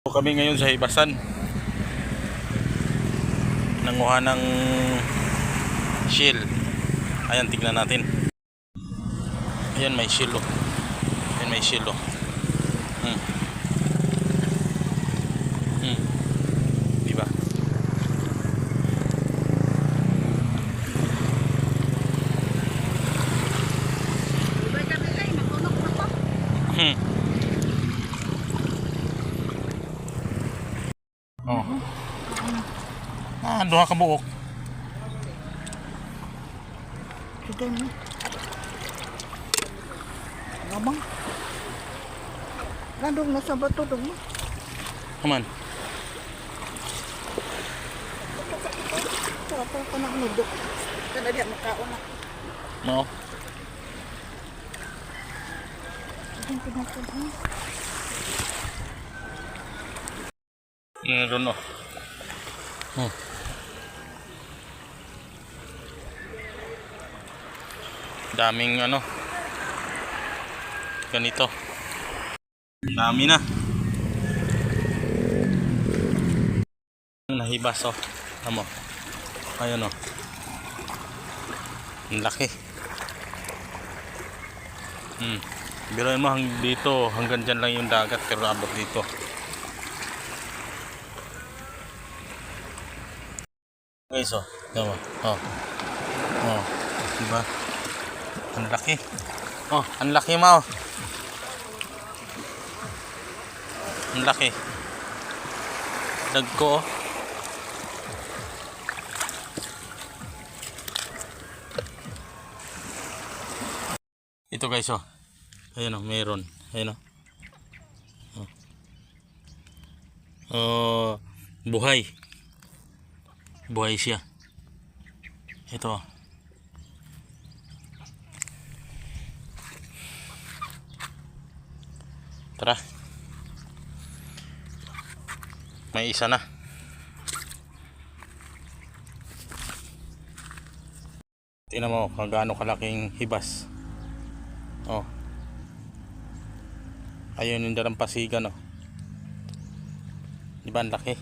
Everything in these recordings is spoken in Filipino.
Kami ngayon sa Hibasan, nanguha ng shell. Ayan, tignan natin. Ayan, may shell oh. Ayan, may shell oh. Diba? Oh. Duha ka buok. Sige mo. Ngabang. Landong nasa bato dong. Aman. Apa ka na nudok. Kada dia makaon na. No. Meron oh. Daming ganito. Dami na. Nahibas oh. Amo. Ayun oh. Ang laki. Biruin mo dito, hanggang dyan lang yung dagat, pero abot dito. Guys oh. Diba? Oh. Oh. Diba? Ang laki. Oh, ang laki mo. Ang laki. Dagko oh. Ito guys oh. Ayun oh, meron. Ayun oh. Oh, buhay. Buhay siya. Ito oh. Tara. May isa na. Tingnan mo kung gaano kalaking hibas. Oh. Ayun yung dalampasigan oh. Di ba ang laki?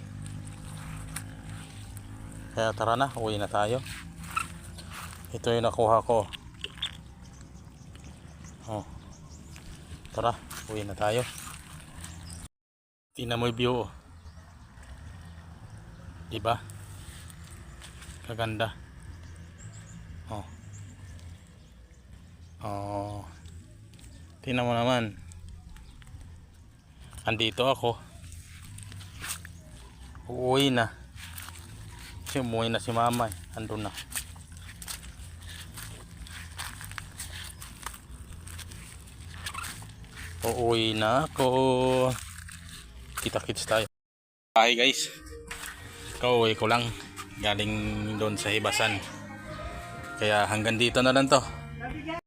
Kaya tara na, uwi na tayo. Ito yung nakuha ko. Oh. Tara, uwi na tayo. Tingnan mo yung view oh. Diba? Kaganda. Oh. Oh. Tingnan mo naman. Andito ako. Uuwi na. Kasi umuwi na si mama eh. Andun na. Uuwi na ako. Kita-kits tayo. Hi guys. Kauwi ko lang. Galing doon sa Hibasan. Kaya hanggang dito na lang to.